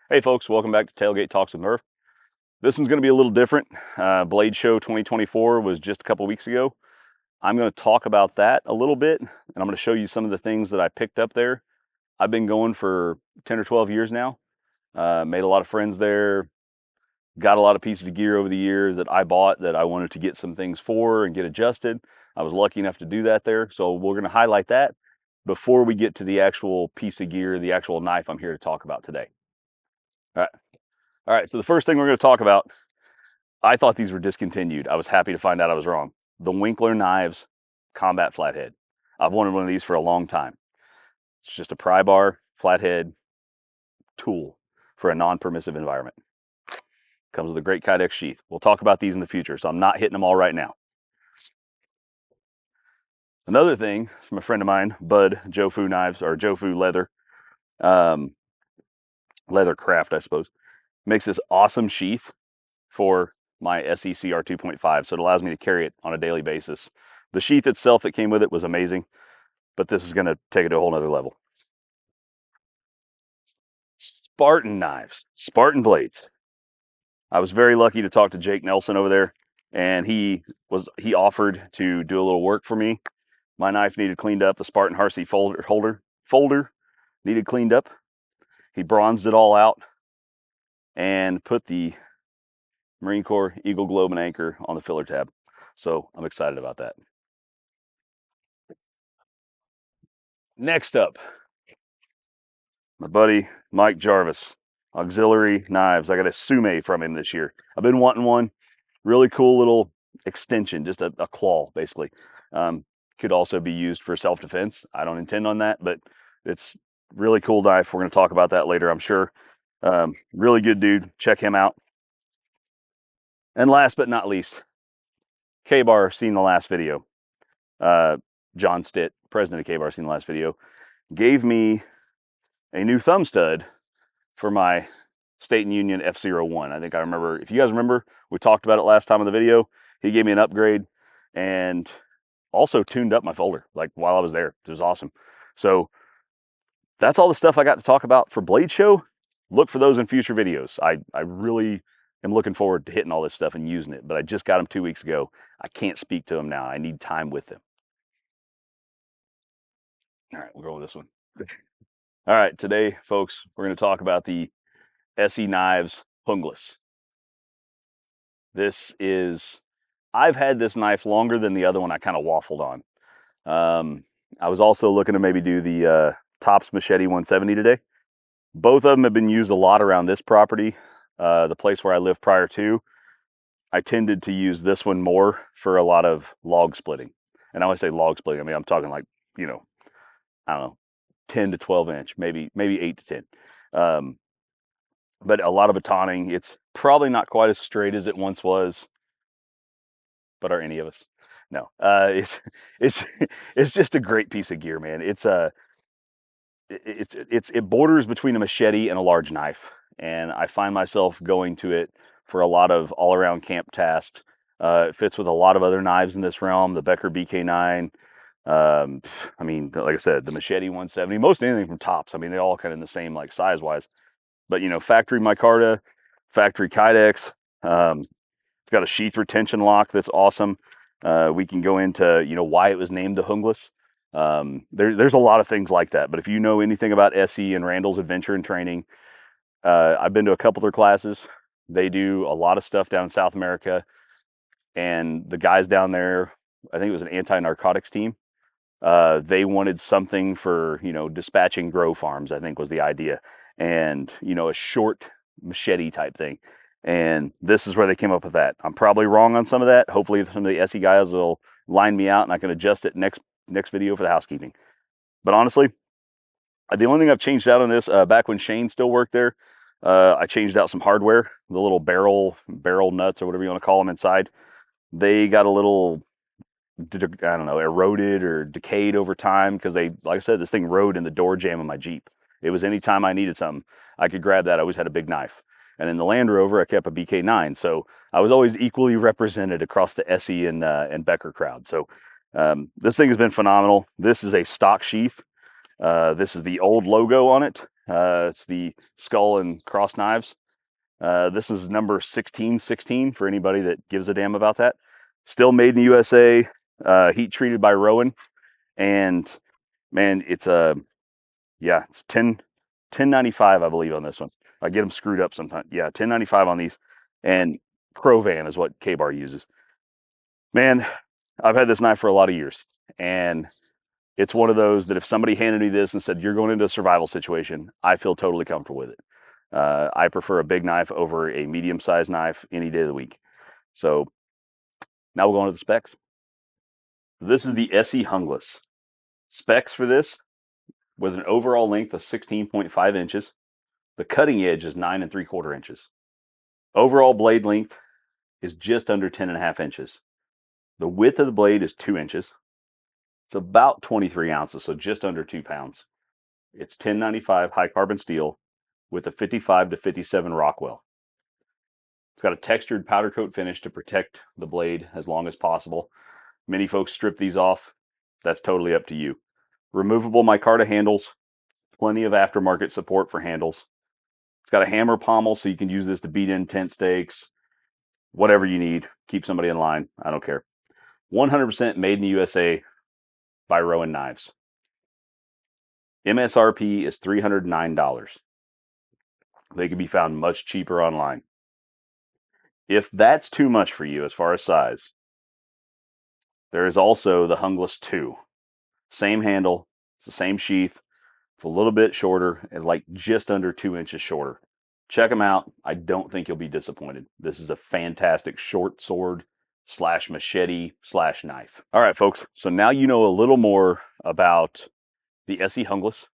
Hey folks, welcome back to Tailgate Talks with Murph. This one's going to be a little different. Blade Show 2024 was just a couple weeks ago. I'm going to talk about that a little bit, and I'm going to show you some of the things that I picked up there. I've been going for 10 or 12 years now. Made a lot of friends there. Got a lot of pieces of gear over the years that I bought that I wanted to get some things for and get adjusted. I was lucky enough to do that there. So we're going to highlight that before we get to the actual piece of gear, the actual knife I'm here to talk about today. All right. All right. So the first thing we're going to talk about, I thought these were discontinued. I was happy to find out I was wrong. The Winkler Knives Combat Flathead. I've wanted one of these for a long time. It's just a pry bar flathead tool for a non-permissive environment. Comes with a great Kydex sheath. We'll talk about these in the future, so I'm not hitting them all right now. Another thing from a friend of mine, Bud Jofu Knives, or Jofu Leather, leather craft, I suppose, makes this awesome sheath for my ESEE CR 2.5, so it allows me to carry it on a daily basis. The sheath itself that came with it was amazing, but this is going to take it to a whole nother level. Spartan knives, Spartan blades. I was very lucky to talk to Jake Nelson over there, and he offered to do a little work for me. My knife needed cleaned up. The Spartan Harsey folder needed cleaned up. He bronzed it all out and put the Marine Corps Eagle Globe and Anchor on the filler tab. So I'm excited about that. Next up, my buddy Mike Jarvis, Auxiliary Knives. I got a Sume from him this year. I've been wanting one. Really cool little extension, just a claw, basically. Could also be used for self-defense. I don't intend on that, but it's really cool knife. We're going to talk about that later, I'm sure. Really good dude. Check him out. And last but not least, K-Bar seen the last video. John Stitt, president of K-Bar, seen the last video, gave me a new thumb stud for my State and Union F01. I think I remember, if you guys remember, we talked about it last time in the video. He gave me an upgrade and also tuned up my folder, like while I was there. It was awesome. So that's all the stuff I got to talk about for Blade Show. Look for those in future videos. I really am looking forward to hitting all this stuff and using it, but I just got them 2 weeks ago. I can't speak to them now. I need time with them. All right, we'll go with this one. All right, today, folks, we're going to talk about the ESEE Knives Junglas. This is, I've had this knife longer than the other one I kind of waffled on. I was also looking to maybe do the Tops Machete 170 today. Both of them have been used a lot around this property, the place where I lived prior to. I tended to use this one more for a lot of log splitting. And I always say log splitting, I mean, I'm talking like, you know, I don't know, 10 to 12 inch, maybe 8 to 10. But a lot of batoning. It's probably not quite as straight as it once was, but are any of us? No. It's just a great piece of gear, man. It borders between a machete and a large knife, and I find myself going to it for a lot of all-around camp tasks. It fits with a lot of other knives in this realm, the Becker BK9. I mean, like I said, the Machete 170, most anything from Tops. I mean, they're all kind of in the same, like, size-wise. But, you know, factory micarta, factory Kydex. It's got a sheath retention lock that's awesome. We can go into, you know, why it was named the Junglas. There's a lot of things like that. But if you know anything about ESEE and Randall's Adventure and Training, I've been to a couple of their classes. They do a lot of stuff down in South America. And the guys down there, I think it was an anti-narcotics team. They wanted something for, you know, dispatching grow farms, I think was the idea. And, you know, a short machete type thing. And this is where they came up with that. I'm probably wrong on some of that. Hopefully some of the ESEE guys will line me out and I can adjust it next video for the housekeeping. But honestly, the only thing I've changed out on this, back when Shane still worked there, I changed out some hardware, the little barrel nuts or whatever you want to call them inside. They got a little, I don't know, eroded or decayed over time because they, like I said, this thing rode in the door jamb of my Jeep. It was anytime I needed something, I could grab that. I always had a big knife. And in the Land Rover, I kept a BK9. So I was always equally represented across the ESEE and Becker crowd. So this thing has been phenomenal. This is a stock sheath. This is the old logo on it. It's the skull and cross knives. This is number 1616 for anybody that gives a damn about that. Still made in the USA, heat treated by Rowan. And man, it's yeah, it's 1095, I believe, on this one. I get them screwed up sometimes. Yeah, 1095 on these. And Provan is what K-Bar uses. Man, I've had this knife for a lot of years. And it's one of those that if somebody handed me this and said, you're going into a survival situation, I feel totally comfortable with it. I prefer a big knife over a medium-sized knife any day of the week. So now we'll go on to the specs. This is the ESEE Junglas. Specs for this, with an overall length of 16.5 inches. The cutting edge is 9 3/4 inches. Overall blade length is just under 10.5 inches. The width of the blade is 2 inches. It's about 23 ounces, so just under 2 pounds. It's 1095 high carbon steel with a 55 to 57 Rockwell. It's got a textured powder coat finish to protect the blade as long as possible. Many folks strip these off. That's totally up to you. Removable micarta handles, plenty of aftermarket support for handles. It's got a hammer pommel, so you can use this to beat in tent stakes, whatever you need. Keep somebody in line. I don't care. 100% made in the USA by Rowan Knives. MSRP is $309. They can be found much cheaper online. If that's too much for you as far as size, there is also the Junglas 2. Same handle, it's the same sheath, it's a little bit shorter and like just under 2 inches shorter. Check them out. I don't think you'll be disappointed. This is a fantastic short sword slash machete slash knife. All right, folks. So now you know a little more about the ESEE Junglas.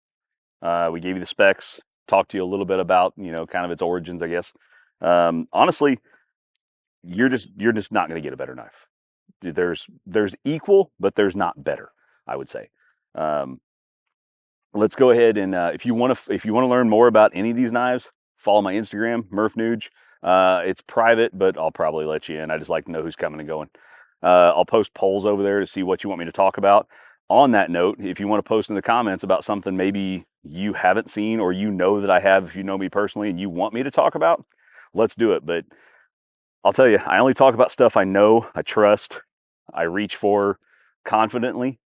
We gave you the specs, talked to you a little bit about, kind of its origins, I guess. Honestly, you're just not going to get a better knife. There's equal, but there's not better, I would say. Let's go ahead and if you want to learn more about any of these knives, follow my Instagram, Murph Nuge. It's private, but I'll probably let you in. I just like to know who's coming and going. I'll post polls over there to see what you want me to talk about. On that note, if you want to post in the comments about something maybe you haven't seen or you know that I have, if you know me personally and you want me to talk about, let's do it. But I'll tell you, I only talk about stuff I know, I trust, I reach for confidently.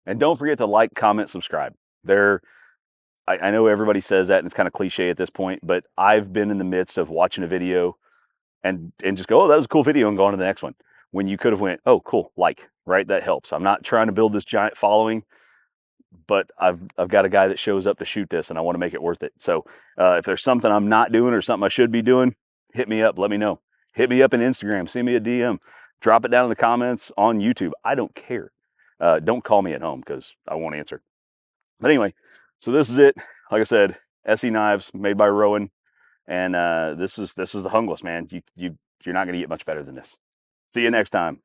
And don't forget to like, comment, subscribe. I know everybody says that and it's kind of cliche at this point, but I've been in the midst of watching a video and just go, oh, that was a cool video, and go on to the next one. When you could have went, oh, cool, like, right? That helps. I'm not trying to build this giant following, but I've got a guy that shows up to shoot this and I want to make it worth it. So if there's something I'm not doing or something I should be doing, hit me up, let me know. Hit me up in Instagram, send me a DM, drop it down in the comments on YouTube. I don't care. Don't call me at home because I won't answer. But anyway, so this is it. Like I said, ESEE knives made by Rowan, and this is the Junglas, man. You're not going to get much better than this. See you next time.